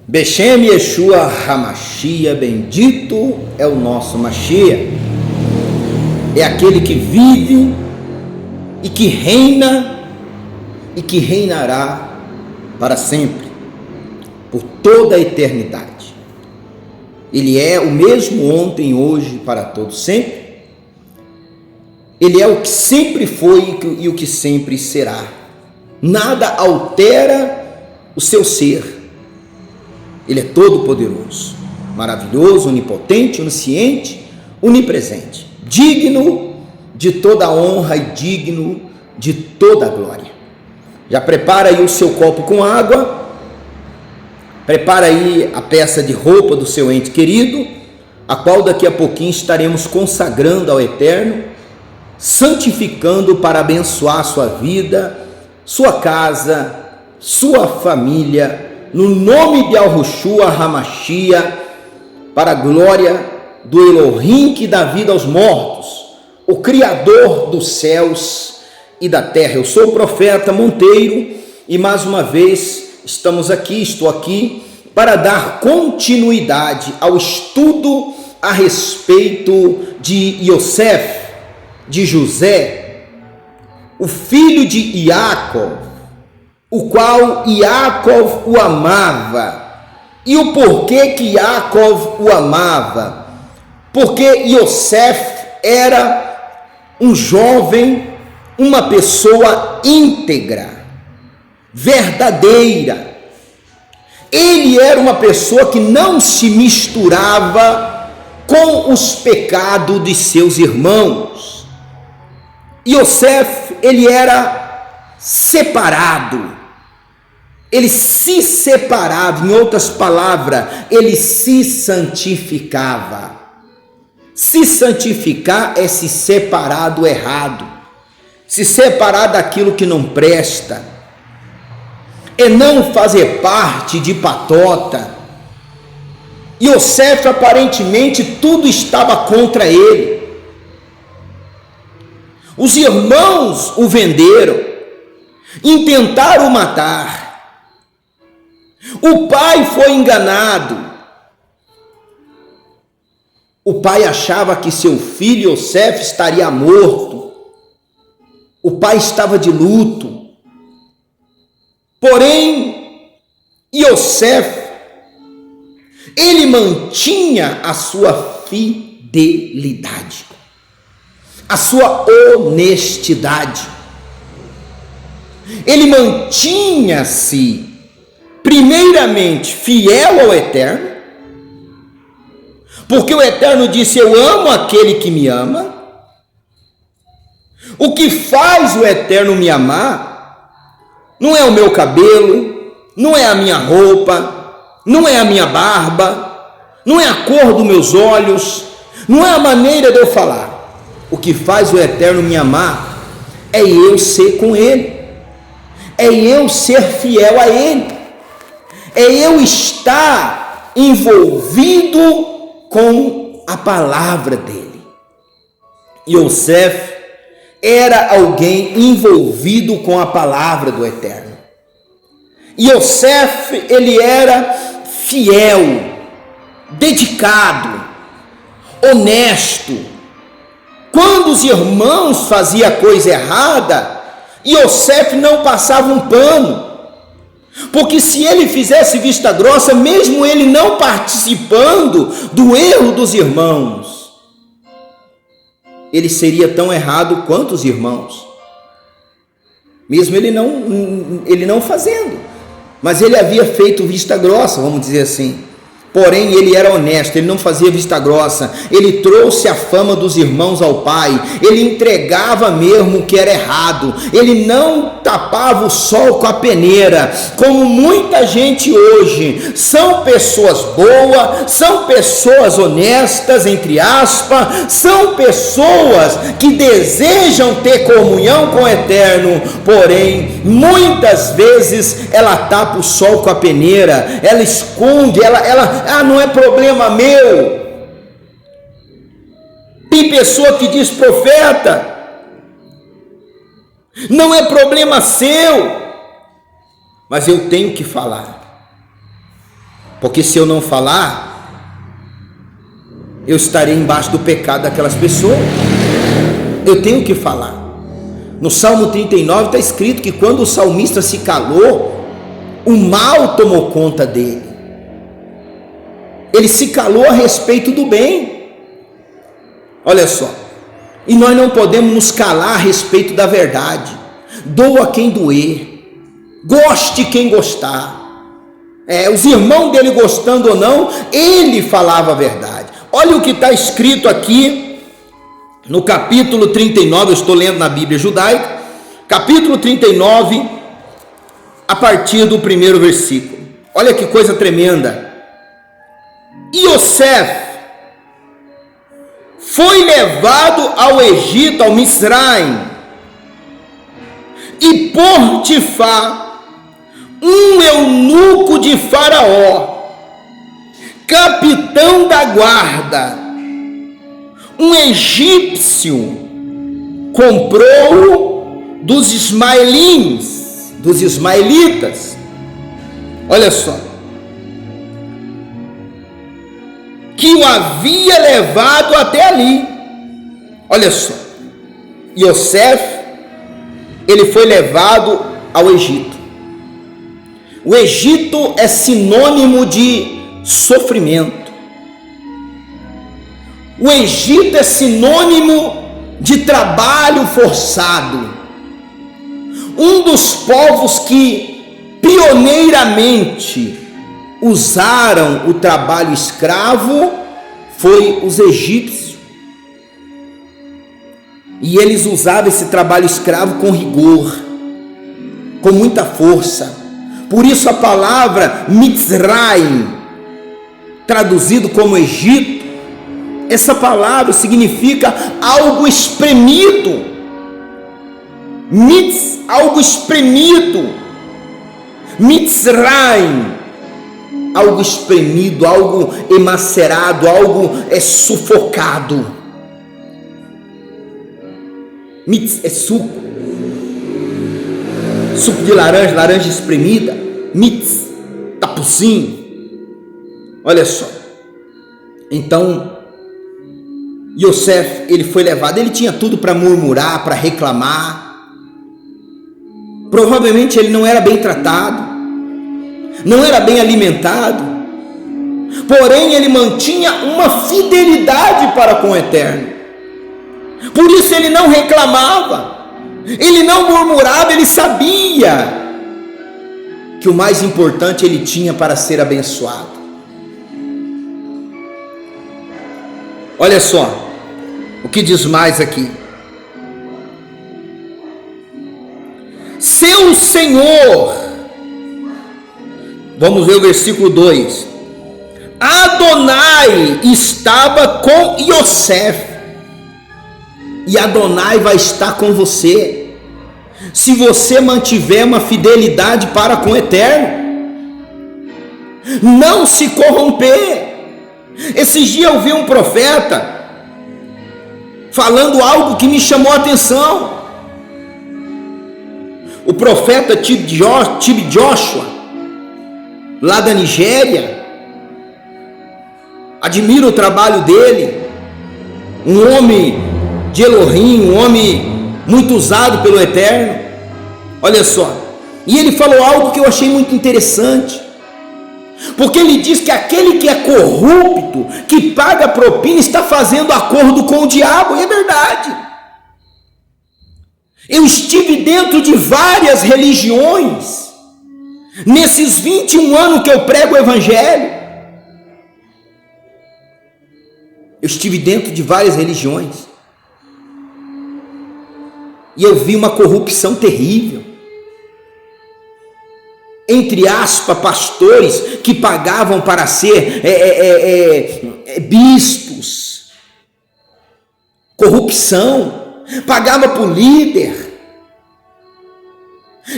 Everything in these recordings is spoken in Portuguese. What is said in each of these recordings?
Beshem Yeshua HaMashiach, bendito é o nosso Mashiach. É aquele que vive e que reina e que reinará para sempre, por toda a eternidade. Ele é o mesmo ontem, hoje, para todos sempre. Ele é o que sempre foi e o que sempre será. Nada altera o seu ser. Ele é todo poderoso, maravilhoso, onipotente, onisciente, onipresente, digno de toda honra e digno de toda glória. Já prepara aí o seu copo com água, prepara aí a peça de roupa do seu ente querido, a qual daqui a pouquinho estaremos consagrando ao Eterno, santificando para abençoar sua vida, sua casa, sua família, no nome de Yahushua HaMashiach, para a glória do Elohim que dá vida aos mortos, o Criador dos céus e da terra. Eu sou o profeta Monteiro e mais uma vez estou aqui para dar continuidade ao estudo a respeito de Yosef, de José, o filho de Jacob, o qual Jacob o amava. E o porquê que Jacob o amava? Porque Yosef era um jovem, uma pessoa íntegra, verdadeira. Ele era uma pessoa que não se misturava com os pecados de seus irmãos. Yosef, ele era separado. Ele se separava, em outras palavras, ele se santificava. Se santificar é se separar do errado, se separar daquilo que não presta, é não fazer parte de patota. Yosef, aparentemente, tudo estava contra ele. Os irmãos o venderam, intentaram o matar. O pai foi enganado. O pai achava que seu filho Yosef estaria morto. O pai estava de luto. Porém, Yosef, ele mantinha a sua fidelidade, a sua honestidade. Ele mantinha-se primeiramente fiel ao Eterno, porque o Eterno disse: eu amo aquele que me ama. O que faz o Eterno me amar não é o meu cabelo, não é a minha roupa, não é a minha barba, não é a cor dos meus olhos, não é a maneira de eu falar. O que faz o Eterno me amar é eu ser com Ele, é eu ser fiel a Ele, é eu estar envolvido com a palavra dele. Yosef era alguém envolvido com a palavra do Eterno. Yosef, ele era fiel, dedicado, honesto. Quando os irmãos faziam coisa errada, Yosef não passava um pano, porque se ele fizesse vista grossa, mesmo ele não participando do erro dos irmãos, ele seria tão errado quanto os irmãos, mesmo ele não fazendo, mas ele havia feito vista grossa, vamos dizer assim. Porém, ele era honesto, ele não fazia vista grossa, ele trouxe a fama dos irmãos ao pai, ele entregava mesmo o que era errado, ele não tapava o sol com a peneira, como muita gente hoje. São pessoas boas, são pessoas honestas, entre aspas, são pessoas que desejam ter comunhão com o Eterno, porém, muitas vezes ela tapa o sol com a peneira, ela esconde, não é problema meu. Tem pessoa que diz: profeta, não é problema seu, mas eu tenho que falar. Porque se eu não falar, eu estarei embaixo do pecado daquelas pessoas. Eu tenho que falar. No Salmo 39 está escrito que quando o salmista se calou, o mal tomou conta dele. Ele se calou a respeito do bem. Olha só. E nós não podemos nos calar a respeito da verdade. Doa quem doer, goste quem gostar. Os irmãos dele gostando ou não, ele falava a verdade. Olha o que está escrito aqui no capítulo 39, eu estou lendo na Bíblia judaica, capítulo 39, a partir do primeiro versículo. Olha que coisa tremenda. Yosef foi levado ao Egito, ao Misraim, e Potifar, um eunuco de Faraó, capitão da guarda, um egípcio, comprou-o dos ismaelitas. Olha só, que o havia levado até ali. Olha só, Yosef, ele foi levado ao Egito. O Egito é sinônimo de sofrimento. O Egito é sinônimo de trabalho forçado. Um dos povos que pioneiramente usaram o trabalho escravo foi os egípcios. E eles usavam esse trabalho escravo com rigor, com muita força. Por isso a palavra Mitzrayim, traduzido como Egito, essa palavra significa algo espremido. Algo espremido. Mitzrayim, algo espremido, algo emacerado, algo sufocado. Mitz é suco de laranja, laranja espremida. Mitz, tapucinho. Olha só. Então Yosef, ele foi levado. Ele tinha tudo para murmurar, para reclamar. Provavelmente ele não era bem tratado, não era bem alimentado, porém ele mantinha uma fidelidade para com o Eterno. Por isso ele não reclamava, ele não murmurava, ele sabia que o mais importante ele tinha para ser abençoado. Olha só o que diz mais aqui. Seu Senhor, vamos ver o versículo 2. Adonai estava com Yosef, e Adonai vai estar com você, se você mantiver uma fidelidade para com o Eterno, não se corromper. Esses dias eu vi um profeta falando algo que me chamou a atenção. O profeta Tib Joshua, lá da Nigéria, admiro o trabalho dele, um homem de Elohim, um homem muito usado pelo Eterno. Olha só, e ele falou algo que eu achei muito interessante, porque ele diz que aquele que é corrupto, que paga propina, está fazendo acordo com o diabo. E é verdade. Eu estive dentro de várias religiões, nesses 21 anos que eu prego o Evangelho. Eu estive dentro de várias religiões, e eu vi uma corrupção terrível. Entre aspas, pastores que pagavam para ser bispos. Corrupção. Pagava por líder.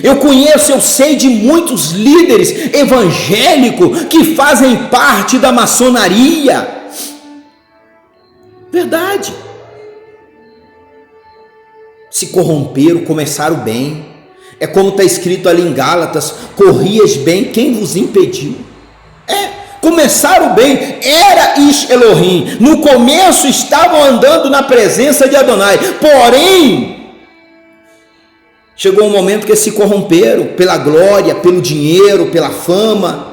Eu sei de muitos líderes evangélicos que fazem parte da maçonaria. Verdade. Se corromperam, começaram bem. É como está escrito ali em Gálatas: corrias bem, quem vos impediu? Começaram bem, era Ish Elohim, no começo estavam andando na presença de Adonai, porém, chegou um momento que eles se corromperam pela glória, pelo dinheiro, pela fama.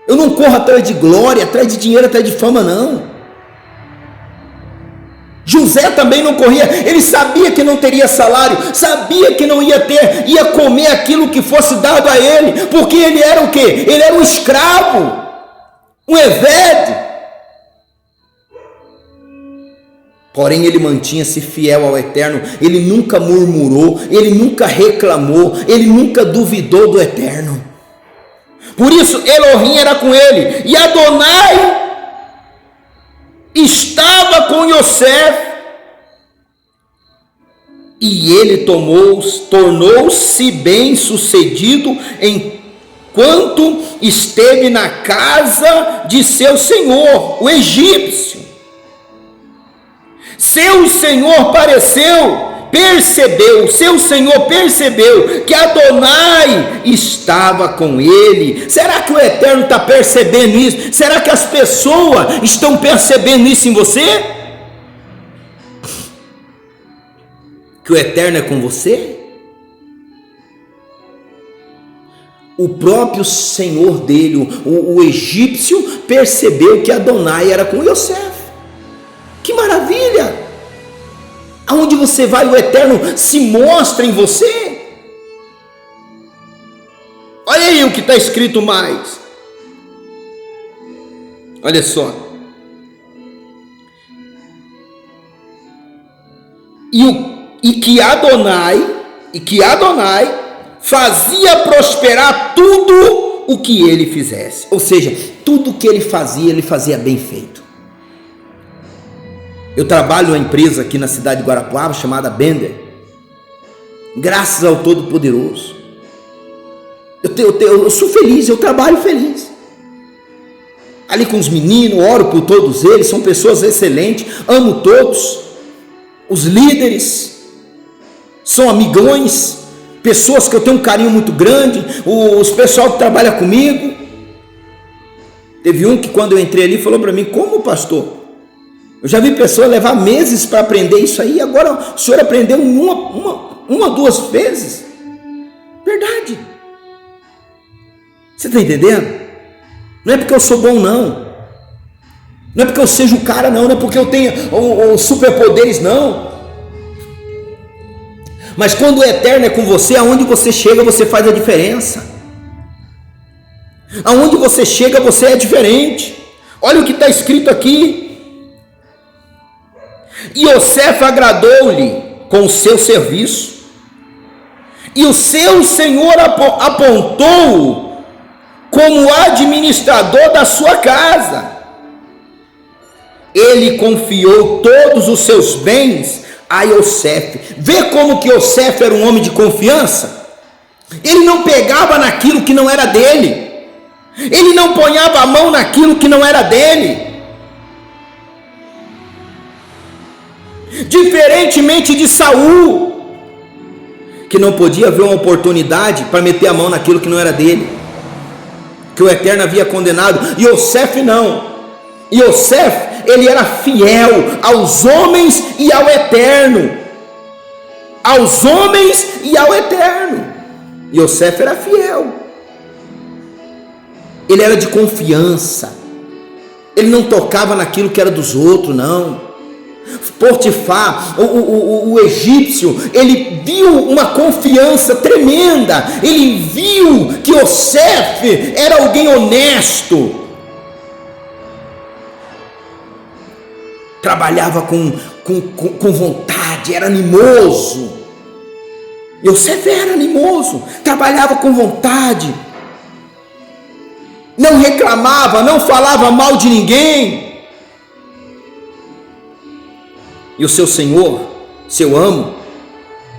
Eu não corro atrás de glória, atrás de dinheiro, atrás de fama, não. José também não corria, ele sabia que não teria salário, sabia que não ia ter, ia comer aquilo que fosse dado a ele, porque ele era o quê? Ele era um escravo, um eved. Porém ele mantinha-se fiel ao Eterno, ele nunca murmurou, ele nunca reclamou, ele nunca duvidou do Eterno. Por isso Elohim era com ele, e Adonai estava com Yosef, e ele tornou-se bem sucedido enquanto esteve na casa de seu senhor, o egípcio. Seu senhor percebeu que Adonai estava com ele. Será que o Eterno está percebendo isso? Será que as pessoas estão percebendo isso em você? Que o Eterno é com você? O próprio senhor dele, o egípcio, percebeu que Adonai era com Yosef. Que maravilha! Aonde você vai, o Eterno se mostra em você. Olha aí o que está escrito mais. Olha só. E que Adonai fazia prosperar tudo o que ele fizesse. Ou seja, tudo que ele fazia bem feito. Eu trabalho em uma empresa aqui na cidade de Guarapuava chamada Bender. Graças ao Todo-Poderoso. Eu sou feliz, eu trabalho feliz. Ali com os meninos, oro por todos eles, são pessoas excelentes, amo todos. Os líderes são amigões, pessoas que eu tenho um carinho muito grande, os pessoal que trabalha comigo. Teve um que quando eu entrei ali falou para mim: como, pastor? Eu já vi pessoas levar meses para aprender isso aí, agora o senhor aprendeu uma, duas vezes. Verdade. Você está entendendo? Não é porque eu sou bom, não. Não é porque eu seja o cara, não. Não é porque eu tenha os superpoderes, não. Mas quando o Eterno é com você, aonde você chega, você faz a diferença. Aonde você chega, você é diferente. Olha o que está escrito aqui. E Yosef agradou-lhe com o seu serviço, e o seu senhor apontou-o como administrador da sua casa. Ele confiou todos os seus bens a Yosef. Vê como que Yosef era um homem de confiança? Ele não pegava naquilo que não era dele, ele não ponhava a mão naquilo que não era dele. Diferentemente de Saul, que não podia ver uma oportunidade para meter a mão naquilo que não era dele, que o Eterno havia condenado. Yosef não. Yosef, ele era fiel aos homens e ao Eterno. Aos homens e ao Eterno. Yosef era fiel. Ele era de confiança. Ele não tocava naquilo que era dos outros, não. Potifar, o egípcio, ele viu uma confiança tremenda. Ele viu que Yosef era alguém honesto, trabalhava com vontade, era animoso. Yosef era animoso, trabalhava com vontade, não reclamava, não falava mal de ninguém. E o seu senhor, seu amo,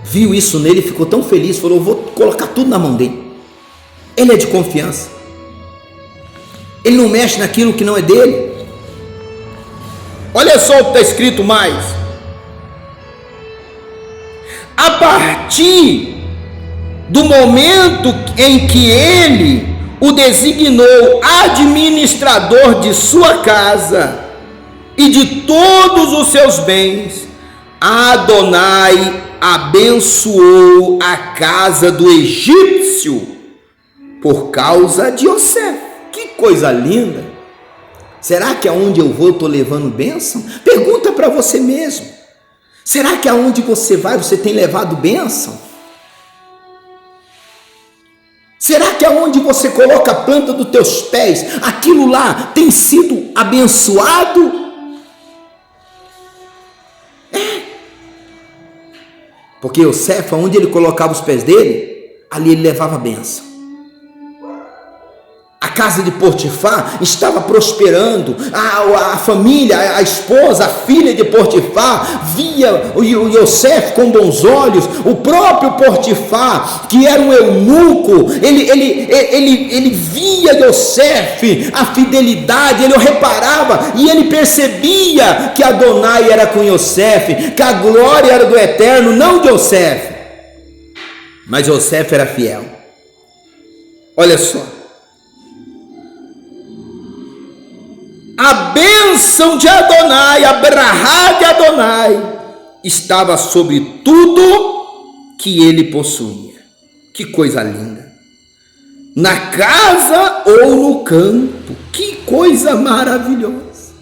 viu isso nele e ficou tão feliz, falou: vou colocar tudo na mão dele. Ele é de confiança, ele não mexe naquilo que não é dele. Olha só o que está escrito mais. A partir do momento em que ele o designou administrador de sua casa e de todos os seus bens. Adonai abençoou a casa do egípcio por causa de Yosef. Que coisa linda! Será que aonde eu vou eu estou levando bênção? Pergunta para você mesmo. Será que aonde você vai você tem levado bênção? Será que aonde você coloca a planta dos teus pés, aquilo lá tem sido abençoado? Porque Yosef, onde ele colocava os pés dele, ali ele levava a bênção. A casa de Potifar estava prosperando, a família, a esposa, a filha de Potifar via o Yosef com bons olhos. O próprio Potifar, que era um eunuco, ele via Yosef, a fidelidade, ele o reparava e ele percebia que Adonai era com Yosef, que a glória era do Eterno, não de Yosef. Mas Yosef era fiel. Olha só. A bênção de Adonai, a brahá de Adonai, estava sobre tudo que ele possuía. Que coisa linda! Na casa ou no campo, que coisa maravilhosa!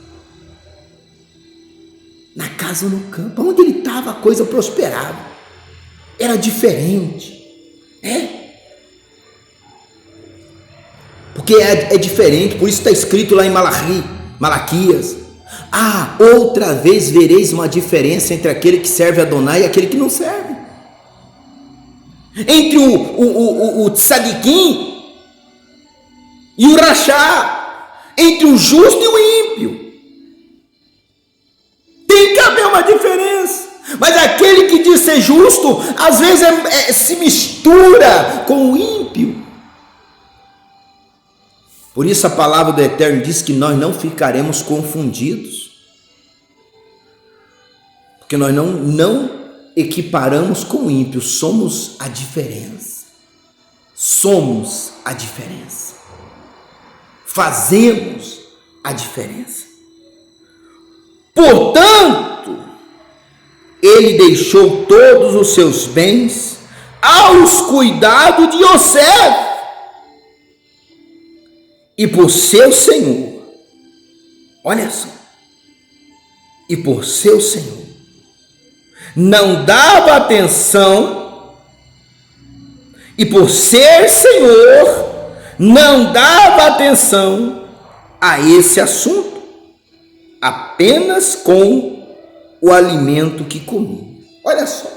Na casa ou no campo, onde ele estava a coisa prosperava, era diferente, porque é diferente, por isso está escrito lá em Malaquias: outra vez vereis uma diferença entre aquele que serve a Adonai e aquele que não serve, entre o tzadikim e o rachá, entre o justo e o ímpio. Tem que haver uma diferença. Mas aquele que diz ser justo, às vezes se mistura com o ímpio. Por isso a palavra do Eterno diz que nós não ficaremos confundidos, porque nós não equiparamos com o ímpio, somos a diferença. Somos a diferença. Fazemos a diferença. Portanto, ele deixou todos os seus bens aos cuidados de Yosef, e por seu senhor, olha só, e por seu senhor, não dava atenção, e por ser senhor, não dava atenção a esse assunto, apenas com o alimento que comia. Olha só,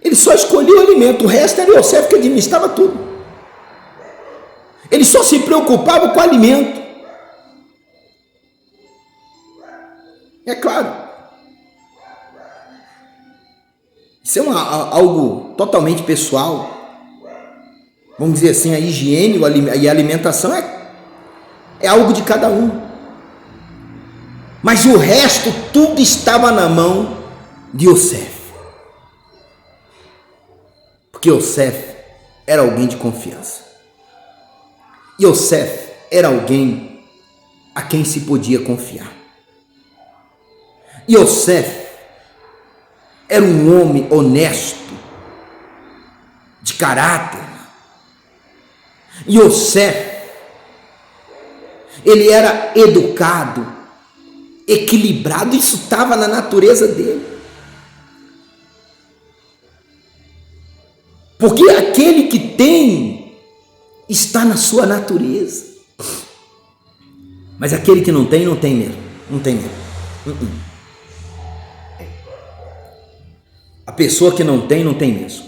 ele só escolhia o alimento, o resto era Yosef que administrava tudo. Ele só se preocupava com o alimento. É claro, isso é algo totalmente pessoal. Vamos dizer assim, a higiene e a alimentação é algo de cada um. Mas o resto, tudo estava na mão de Yosef. Porque Yosef era alguém de confiança. Yosef era alguém a quem se podia confiar. Yosef era um homem honesto, de caráter. Yosef, ele era educado, equilibrado, isso estava na natureza dele. Porque aquele que tem está na sua natureza. Mas aquele que não tem mesmo. Não tem mesmo. A pessoa que não tem mesmo.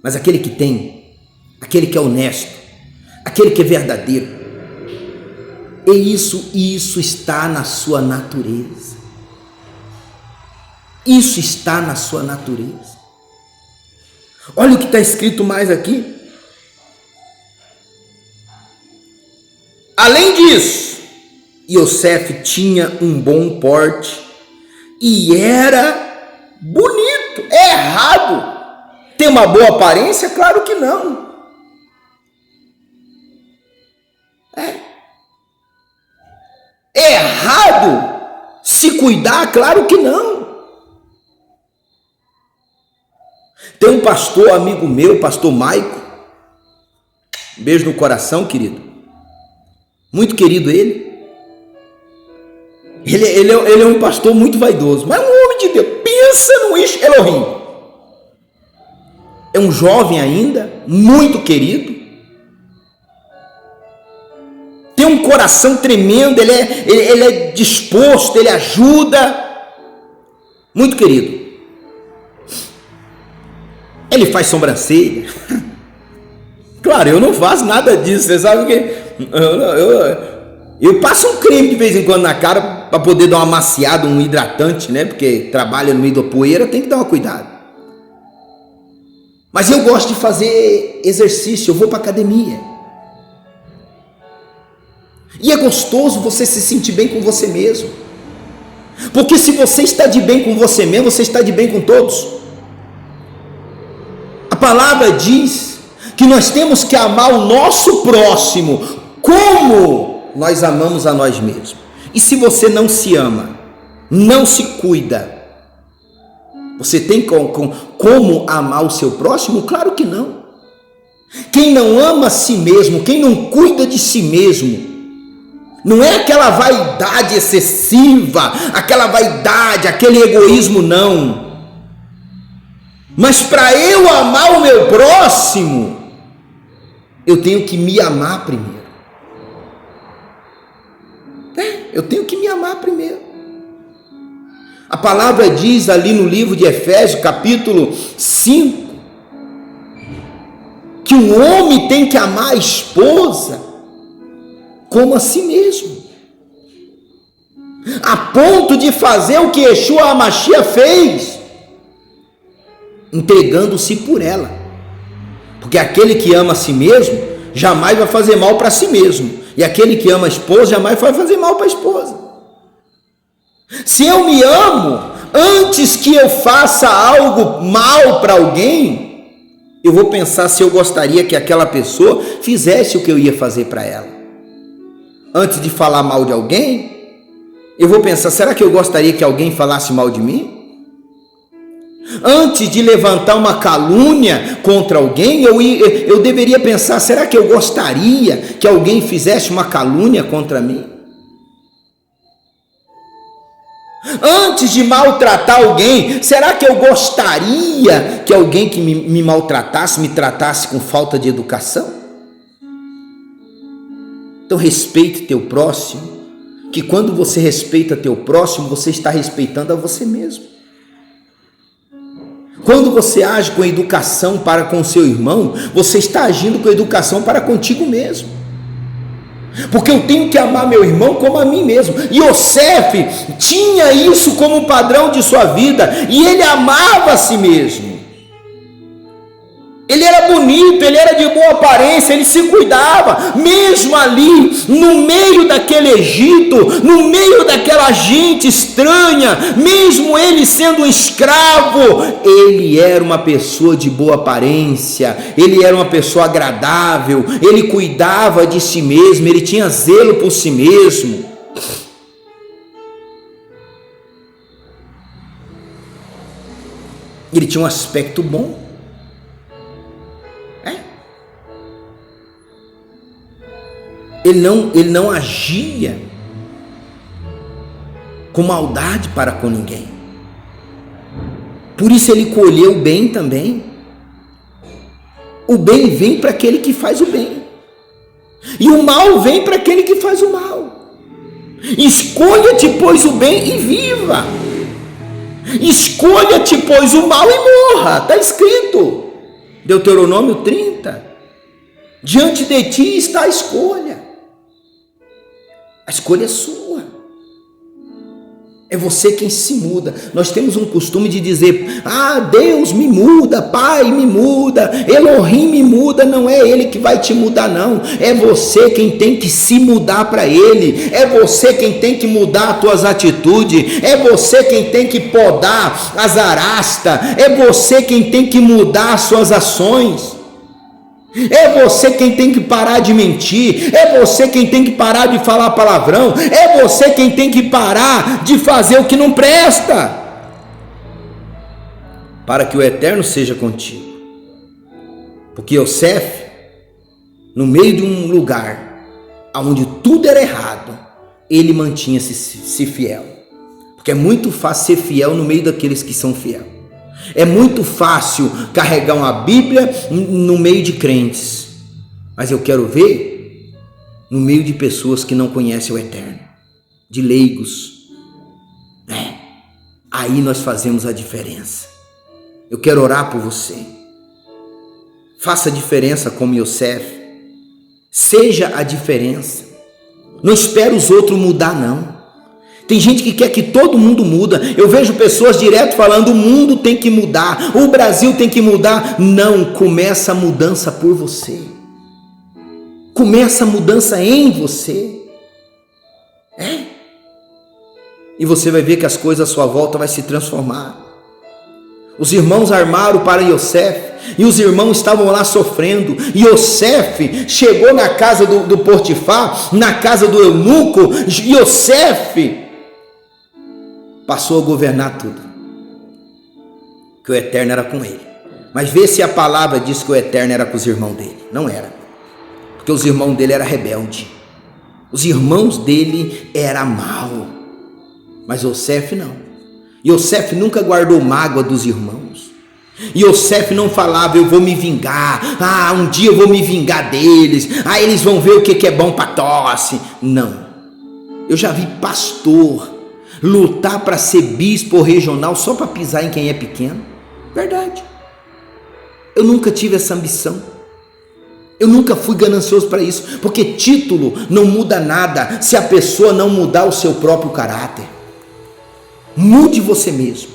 Mas aquele que tem, aquele que é honesto, aquele que é verdadeiro, e isso está na sua natureza. Isso está na sua natureza. Olha o que está escrito mais aqui. Além disso, Yosef tinha um bom porte e era bonito. É errado ter uma boa aparência? Claro que não. cuidar? Claro que não. Tem um pastor amigo meu, pastor Maico, beijo no coração, querido, muito querido ele. Ele é um pastor muito vaidoso, mas é um homem de Deus. Pensa no Ish Elohim. É um jovem ainda, muito querido. Tem um coração tremendo, ele é disposto, ele ajuda. Muito querido. Ele faz sobrancelha. Claro, eu não faço nada disso, você sabe que eu passo um creme de vez em quando na cara para poder dar uma maciada, um hidratante, né? Porque trabalha no meio da poeira, tem que dar um cuidado. Mas eu gosto de fazer exercício, eu vou para academia. E é gostoso você se sentir bem com você mesmo. Porque se você está de bem com você mesmo, você está de bem com todos. A palavra diz que nós temos que amar o nosso próximo como nós amamos a nós mesmos. E se você não se ama, não se cuida, você tem como amar o seu próximo? Claro que não. Quem não ama a si mesmo, quem não cuida de si mesmo, não é aquela vaidade excessiva, aquela vaidade, aquele egoísmo, não. Mas para eu amar o meu próximo, eu tenho que me amar primeiro. Eu tenho que me amar primeiro. A palavra diz ali no livro de Efésios, capítulo 5, que um homem tem que amar a esposa como a si mesmo, a ponto de fazer o que Yeshua HaMashiach fez, entregando-se por ela, porque aquele que ama a si mesmo, jamais vai fazer mal para si mesmo, e aquele que ama a esposa, jamais vai fazer mal para a esposa. Se eu me amo, antes que eu faça algo mal para alguém, eu vou pensar se eu gostaria que aquela pessoa fizesse o que eu ia fazer para ela. Antes de falar mal de alguém, eu vou pensar, será que eu gostaria que alguém falasse mal de mim? Antes de levantar uma calúnia contra alguém, eu deveria pensar, será que eu gostaria que alguém fizesse uma calúnia contra mim? Antes de maltratar alguém, será que eu gostaria que alguém que me maltratasse, me tratasse com falta de educação? Então respeite teu próximo, que quando você respeita teu próximo, você está respeitando a você mesmo. Quando você age com educação para com seu irmão, você está agindo com educação para contigo mesmo. Porque eu tenho que amar meu irmão como a mim mesmo. E Yosef tinha isso como padrão de sua vida, e ele amava a si mesmo. Ele era bonito, ele era de boa aparência, ele se cuidava, mesmo ali, no meio daquele Egito, no meio daquela gente estranha, mesmo ele sendo um escravo, ele era uma pessoa de boa aparência, ele era uma pessoa agradável, ele cuidava de si mesmo, ele tinha zelo por si mesmo. Ele tinha um aspecto bom. Ele não agia com maldade para com ninguém. Por isso ele colheu o bem também. O bem vem para aquele que faz o bem, e o mal vem para aquele que faz o mal. Escolha-te, pois, o bem e viva. Escolha-te, pois, o mal e morra. Está escrito, Deuteronômio 30. Diante de ti está a escolha. A escolha é sua. É você quem se muda. Nós temos um costume de dizer, Deus me muda, Pai me muda, Elohim me muda. Não é Ele que vai te mudar, não. É você quem tem que se mudar para Ele. É você quem tem que mudar as tuas atitudes. É você quem tem que podar as arastas. É você quem tem que mudar as suas ações. É você quem tem que parar de mentir, é você quem tem que parar de falar palavrão, é você quem tem que parar de fazer o que não presta, para que o Eterno seja contigo. Porque Yosef, no meio de um lugar onde tudo era errado, ele mantinha-se fiel. Porque é muito fácil ser fiel no meio daqueles que são fiel. É muito fácil carregar uma Bíblia no meio de crentes. Mas eu quero ver no meio de pessoas que não conhecem o Eterno, de leigos. Aí nós fazemos a diferença. Eu quero orar por você. Faça a diferença como Yosef. Seja a diferença. Não espere os outros mudar, não. Tem gente que quer que todo mundo muda. Eu vejo pessoas direto falando: o mundo tem que mudar, o Brasil tem que mudar. Não, começa a mudança por você. Começa a mudança em você. E você vai ver que as coisas à sua volta vai se transformar. Os irmãos armaram para Yosef, e os irmãos estavam lá sofrendo. Yosef chegou na casa do Potifar, na casa do eunuco. Yosef passou a governar tudo, que o Eterno era com ele. Mas vê se a palavra diz que o Eterno era com os irmãos dele. Não era, porque os irmãos dele eram rebeldes, os irmãos dele eram maus, mas Yosef não. Yosef nunca guardou mágoa dos irmãos. Yosef não falava: eu vou me vingar, um dia eu vou me vingar deles, eles vão ver o que é bom para tosse. Não. Eu já vi pastor lutar para ser bispo regional só para pisar em quem é pequeno. Verdade. Eu nunca tive essa ambição. Eu nunca fui ganancioso para isso, porque título não muda nada se a pessoa não mudar o seu próprio caráter. Mude você mesmo.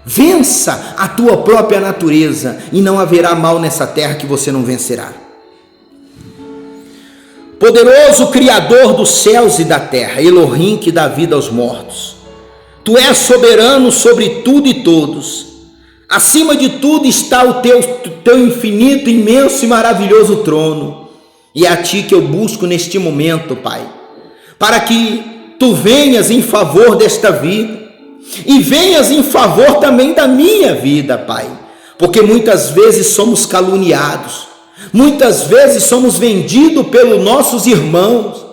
Vença a tua própria natureza, e não haverá mal nessa terra que você não vencerá. Poderoso Criador dos céus e da terra, Elohim que dá vida aos mortos, Tu és soberano sobre tudo e todos. Acima de tudo está o teu infinito, imenso e maravilhoso trono. E é a Ti que eu busco neste momento, Pai, para que Tu venhas em favor desta vida e venhas em favor também da minha vida, Pai, porque muitas vezes somos caluniados, muitas vezes somos vendidos pelos nossos irmãos,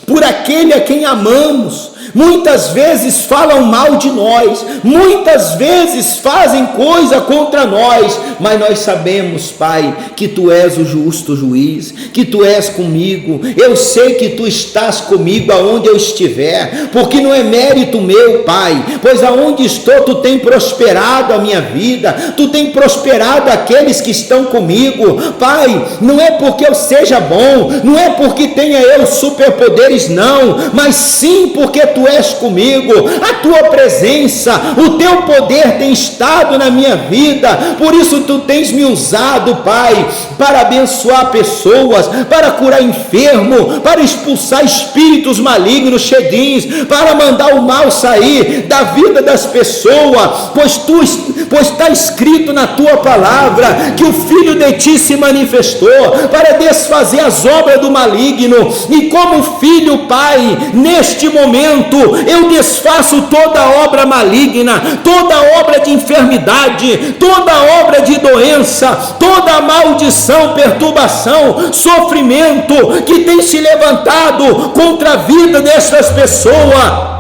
por aquele a quem amamos. Muitas vezes falam mal de nós, muitas vezes fazem coisa contra nós, mas nós sabemos, Pai, que Tu és o justo juiz, que Tu és comigo. Eu sei que Tu estás comigo aonde eu estiver, porque não é mérito meu, Pai, pois aonde estou Tu tem prosperado a minha vida, Tu tem prosperado aqueles que estão comigo, Pai. Não é porque eu seja bom, não é porque tenha eu superpoderes, não, mas sim porque Tu és comigo. A Tua presença, o Teu poder tem estado na minha vida, por isso Tu tens me usado, Pai, para abençoar pessoas, para curar enfermo, para expulsar espíritos malignos, chedins, para mandar o mal sair da vida das pessoas, pois está escrito na Tua palavra que o Filho de Ti se manifestou para desfazer as obras do maligno, e como filho, Pai, neste momento eu desfaço toda obra maligna, toda obra de enfermidade, toda obra de doença, toda maldição, perturbação, sofrimento que tem se levantado contra a vida dessas pessoas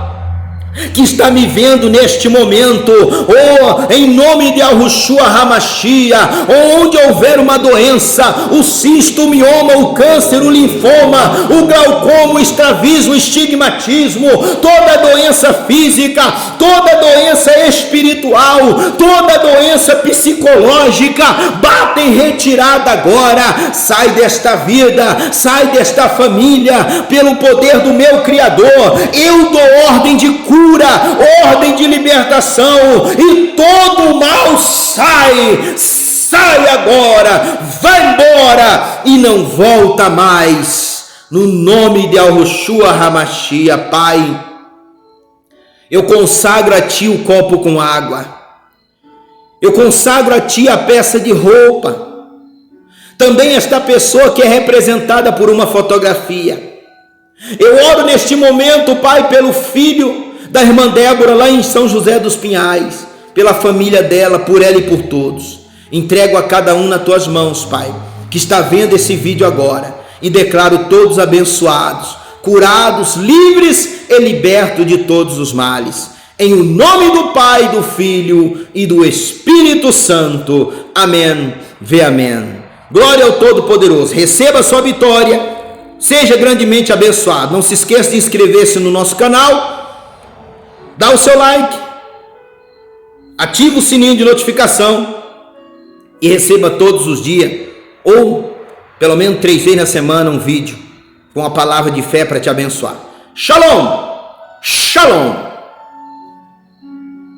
que está me vendo neste momento, em nome de Yahushua Hamashia, onde houver uma doença, o cisto, o mioma, o câncer, o linfoma, o glaucoma, o estrabismo, o estigmatismo, toda doença física, toda doença espiritual, toda doença psicológica, bata em retirada agora. Sai desta vida, sai desta família, pelo poder do meu Criador. Eu dou ordem de cura, ordem de libertação, e todo o mal sai agora, vai embora e não volta mais, no nome de Yahushua Hamashia. Pai, eu consagro a Ti o copo com água, eu consagro a Ti a peça de roupa, também esta pessoa que é representada por uma fotografia. Eu oro neste momento, Pai, pelo filho da irmã Débora lá em São José dos Pinhais, pela família dela, por ela e por todos. Entrego a cada um nas tuas mãos, Pai, que está vendo esse vídeo agora, e declaro todos abençoados, curados, livres e libertos de todos os males. Em o nome do Pai, do Filho e do Espírito Santo. Amém. Vê amém. Glória ao Todo-Poderoso. Receba a sua vitória. Seja grandemente abençoado. Não se esqueça de inscrever-se no nosso canal. Dá o seu like. Ativa o sininho de notificação. E receba todos os dias, ou pelo menos 3 vezes na semana, um vídeo com a palavra de fé para te abençoar. Shalom. Shalom.